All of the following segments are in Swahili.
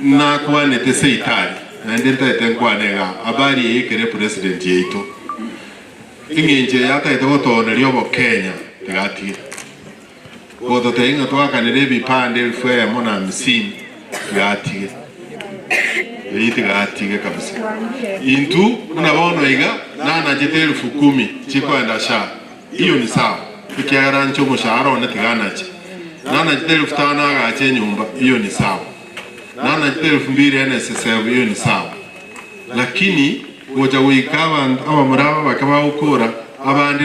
na kwa nete seitari na ndenta etenkwa nega abari ekere president yeito ingenje yata etogotoona lyobo Kenya tigatige bodo tenga twakanire bipande 1050 tigatige tigatige kabisa intu unabono iga nana jete 10,000 chikwenda sha hiyo ni sawa ikiara ncho mushahara ona tiganache nana jete 5,000 agache nyumba hiyo ni sawa nana jete 2,000 NSSF hiyo ni sawa lakini moja wikawa aba muraba bakaba ukura abandi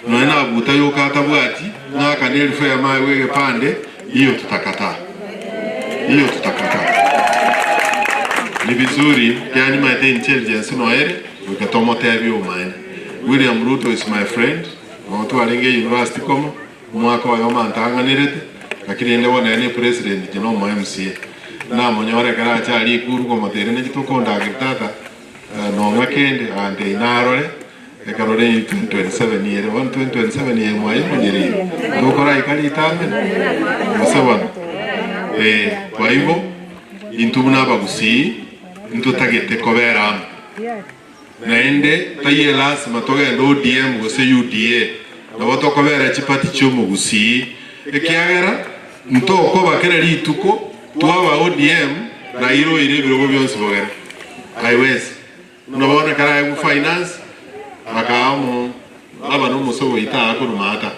noena buta yokata bwati naka nelfu ya mawe wege pande hiyo tutakataa ni vizuri yani my intelligence noere ukatomotea bio mine William Ruto is my friend mtu alenge university komo mwaka wa yoma ntanganirete lakini ende wana ni president jino mo MCA na monyore kara chali kuru ko matere ne tukonda agitata no makende ande inarole ekarole 27 year 127 year mwaye monyeri dokora ikali tame musawana kwa hivyo intubuna bagusi intutagete kobera naende taye lazima togenda ODM gose UDA nabo tokobera chipati cyo mugusi ekiagera ntoko bakera lituko twaba ODM na iro ire birogo byonse bogera aiwezi nabona kara ya finance akamo aba no musobo ita akurumata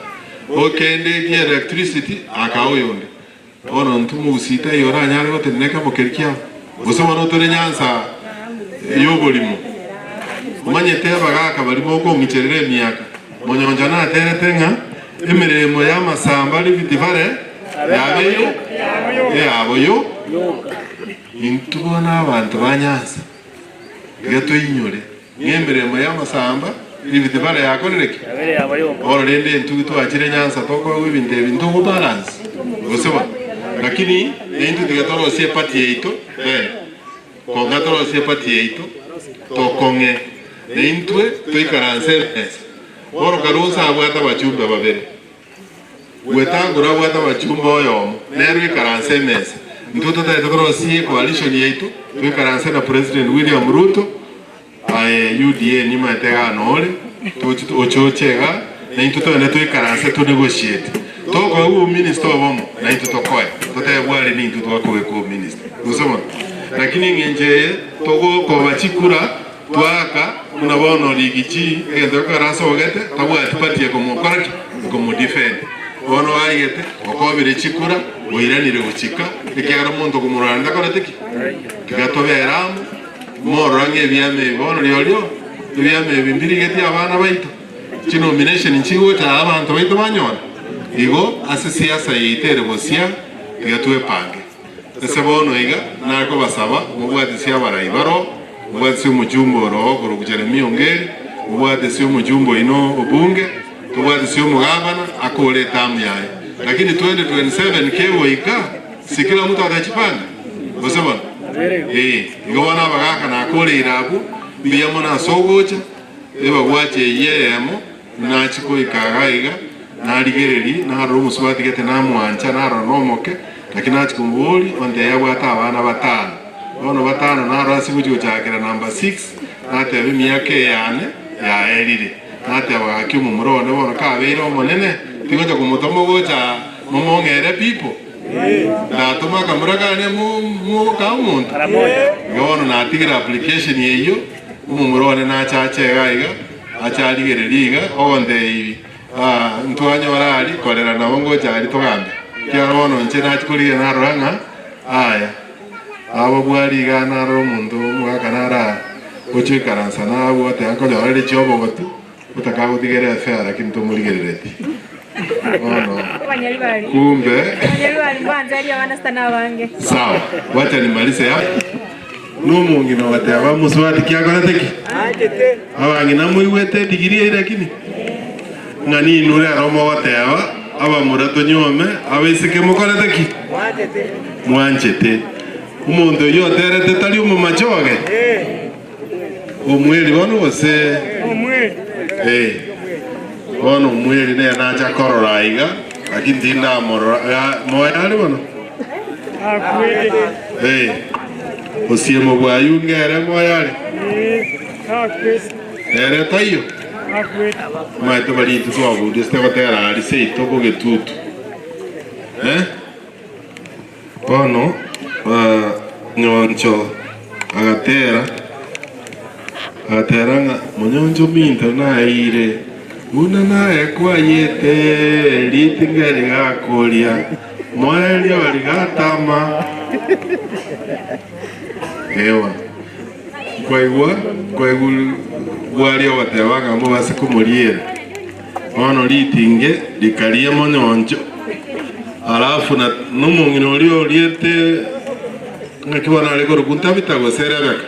okende ki electricity akawo yonde ono ntumu usita yora nyare goteneka mukerikia gusoma no tore nyansa yobolimo umanyete abagaka barimo ko ngicerere myaka monyonja na teretenga emiremo ya masamba livitivare yabeyo yaboyo intubona abantu banyansa gato yinyore ngemiremo ya masamba livitivare yakorereke oro rende ntubitu akire nyansa toko wibinde bintu go balance gusoma lakini into tigatoro sie pati yeito ko gatoro sie pati yeito to konge intwe tuikaranse oro karusa abwata bachumba babere wetangura abwata bachumba oyo nerwi karanse mesa ntuto tigatoro sie coalition yeito tuikaranse na president William Ruto UDA ni matega nole to ochochega na intuto na tuikaranse to negotiate toko uo minister obomo na intuto koe tote bwali ni intuto wako weko minister usoma lakini ngenje togo ko bachikura twaka unabono ligichi endo karanso ogete tabu atipati como koraki como defend ono ayete okobire chikura oiranire guchika ikigara muntu kumuranda koratiki kigatoberamu morange byame bono lyolyo byame bimbiri geti abana baito nomination nchiwo ta abantu baito banyona igo asisiasa yitere bosia igatwe pange esebono iga nako basaba mubwatisia baraibaro mubwatisia mujumbo ro kurugujere miyongeri mubwatisia mujumbo ino obunge tubwatisia mugabana akole tamu yaye lakini 2027 kewo ika sikila mtu atachipanga bosebona igo wana bagaka na akole irabu biyamo na sogocha eba bwache yeyemo na chiko ikagaiga na ligereri na ro muswati gete na mwancha na ro nomoke lakini achikumbuli onde yabwata abana batano ono batano na ro asibujo chakira number 6 ate bimyake yane ya elire ate abakimu murone bono kabero monene tigoja kumutomo gocha momongere people na tuma kamuragane mu ka umuntu yono na tigira application yeyo mumurone na chachega iga achaligereriga onde ntwanyora ali korera nabo ngoja ali togambe kiarono nche nachikuliye naranga aya abo bwali gana ro mundu mwakanara ochikaransa nabo ate ankoja ali chobo gotu utakago tigere fera kintu muligerereti ono kumbe sawa wacha nimalize hapo numungi no wate abamuswati kiakorateki abangi namuiwete digiri lakini ngani nure aromo watewa aba murato nyome abesike mukorateki mwanchete umuntu yo terete tali mu machoge omweli wano wose wano mweli ne na cha korora iga lakini tinda morora moya ali wano Osiemo bwayu ngere moyale. Ere tayo. Maito bali tuwa budi stego tera ali sei toko getutu. Ono nyoncho agatera nga munyonjo minto na ire una nae kwa yete litingeri gakolia mweli waligatama ewa kwa gwali watewanga mbo basi kumulira ono litinge likalie munyonjo alafu na numungino lio liete ngakiwa na liko rukunta bitago serebeka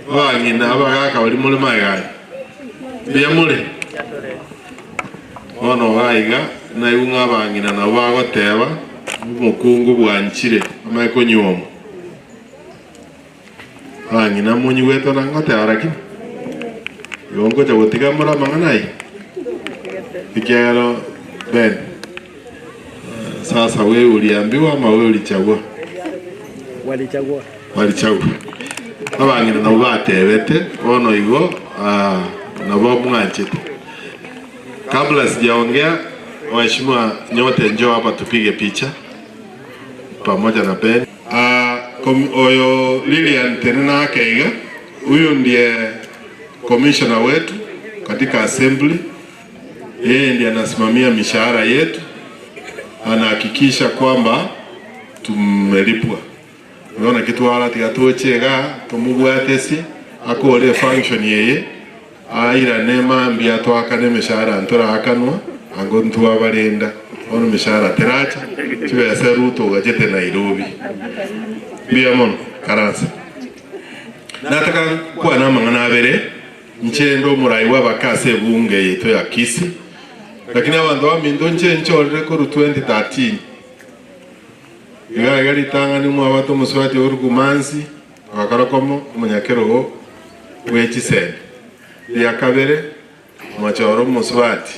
wangina abagaka bali muri mayaga bya muri ono waiga na yunga bangina na bagoteba mukungu bwanchire amaiko nyomo wangina munyi weto na ngoteba rakini yongo cha botiga mura manganai ikero ben sasa wewe uliambiwa ama wewe ulichagua? Walichagua. Abangina na batebete ono igo na bomwanchete. Kabla sijaongea, waheshimiwa nyote njoo hapa tupige picha pamoja na Ben. Oyo Lilian Tenena Keiga, huyu ndiye commissioner wetu katika assembly. Yeye ndiye anasimamia mishahara yetu. Anahakikisha kwamba tumelipwa. Unaona kitu wala tikatochega tumubwatesi akole function yeye aira nema mbia twakane mishahara ntora akanwa ango ntuwa balenda ono mishahara teracha kibese Ruto gajete Nairobi bia mon karansa nataka kwa na mangana abere nchendo murai wabakase bunge yeto ya Kisii lakini abantu bamindo nchenchorere ko 2013 igari tangani mu abato muswati orugumansi akarakomo munyakerogo wechisende ya kabere mwachoro muswati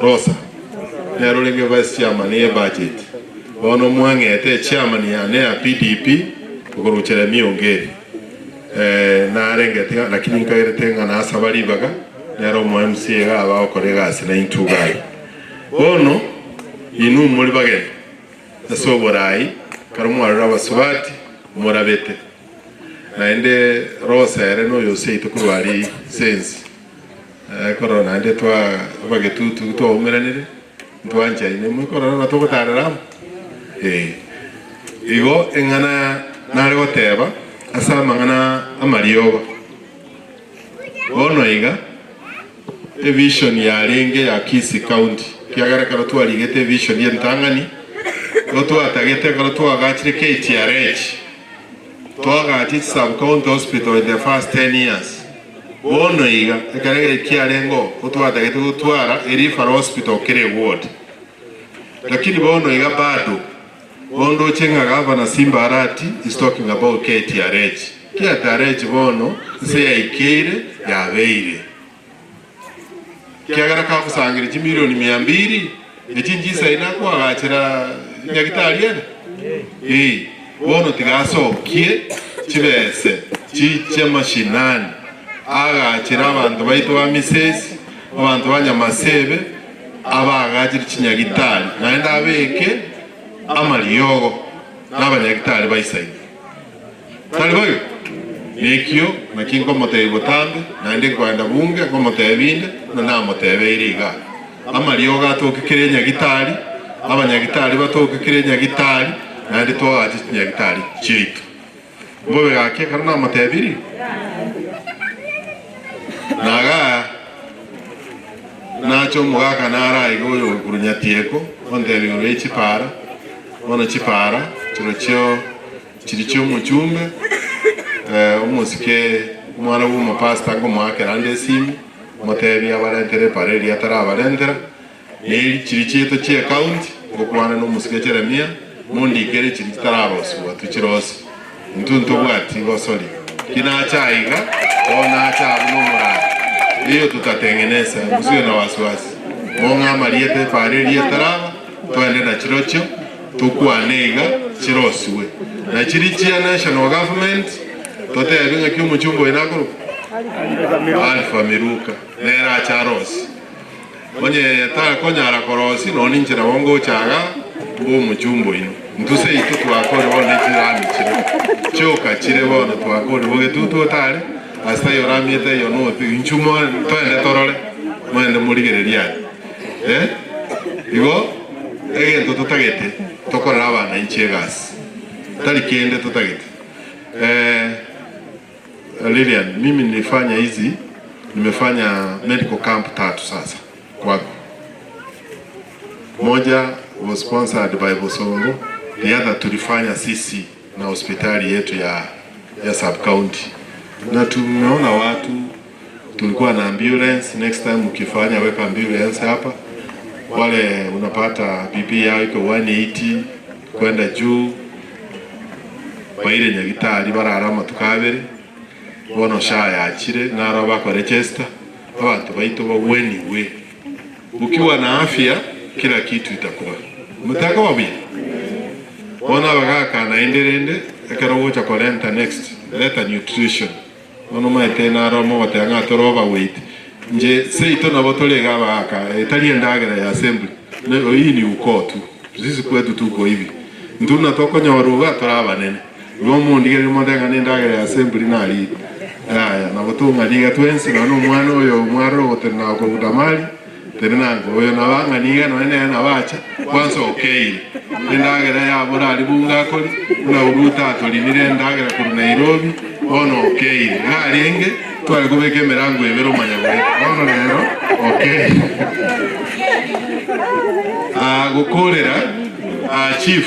rosa nerolenge vice chairman ye budget bono mwangete chairman ya ne PDP ukuruchere miongeri na arengete lakini nkaire tenga na asabali baga nero mu MCA gaba okorega sina intugai bono inu muri bagende asoborai karumwarira abasubati murabete naende rosa ere no yose itukurwari sense corona ande twa bagetutu to umeranire twanje ine mu corona na to gotarara igo engana nare goteba asa mangana amarioba bono iga vision ya renge ya Kisii County kiagaragara twarigete vision ya ntangani twatagete kana twagachire KTRH twagachire sub county hospital in the first 10 years bono iga ekarege kiarengo twatagete gutwara referral hospital kire ward lakini bono iga bado bondo chenga gavana Simba Arati is talking about KTRH bono se yaikire ya beire kiagara ka kusangira milioni 200 echinjisa inako agachira nyagitari ene bono tigasokie chibese chiche mashinani agachira abantu baito ba misesi abantu banyamasebe abagachira chinyagitari naenda abeke amariogo n'abanyagitari baisai taliboyo nekyo nakingo moteye botambe naende kwanda bunge ko moteye binde na moteye iriga amariogo atokekere nyagitari abanyagitari batokekere nyagitari naende twaje nyagitari chitu bobe gake kana moteye biri naga nacho mugaka nara igoyo kurunyatieko onde biro chipara ona chipara chiricho muchumbe umusike umwana w'umupasta ngo mwakera ande simu motebi abarentere pareri atara abarentera eri chirichito chi account ngo kwana no musike Jeremia mundi kere chiritarabos watuchiroso ntuntu bwati gosori kinachaiga ona cha numura iyo tutatengeneza musio na wasiwasi monga mariete pareri ataraba twende na chirocho tukwanega chirosiwe na chiri chia national government totebinga kyumuchumbo inakuru Alfa Miruka nera charosi onye ta konyara korosi noni nchira wongo chaga mbo muchumbo ino ntuse ito twakore wona chirani chire choka chire wona twakore boge tutu tare hasta yoramiete yo no nchumo twende torore mwende murigereria igo egento tutagete tokorera abana inchegas tari kende tutagete Lilian, mimi nilifanya hizi, nimefanya medical camp 3 sasa kwako. Moja was sponsored by Bosongo, the other tulifanya sisi na hospitali yetu ya sub county. Na tumeona watu, tulikuwa na ambulance, next time ukifanya weka ambulance hapa. Wale unapata BP yao iko 180 kwenda juu. Kwa ile nyagitari bararama tukabere. Bono shaya achire naro bako register abantu baito baweniwe ukiwa na afya kila kitu itakuwa mutaka wabi bona bagaka na enderende akarocha kolenta next leta nutrition ono maite naro mo batanga toro overweight nje seito na botolega baka etali ndagera ya assembly no hii ni uko tu sisi kwetu tuko hivi nduna toko nyoruga toraba nene romo ndigere mo ndanga ndagera ya assembly nali na gutunga liga twensi na mwana oyo mwaro otena ko gutamali tenango oyo nabanga niga no ene na bacha kwanza okay ndagera ya borali bunga koli na uruta tolinire ndagera ku Nairobi ono okay ngarenge twale kubeke merango ebero manyagwe ono lero okay gukorera chief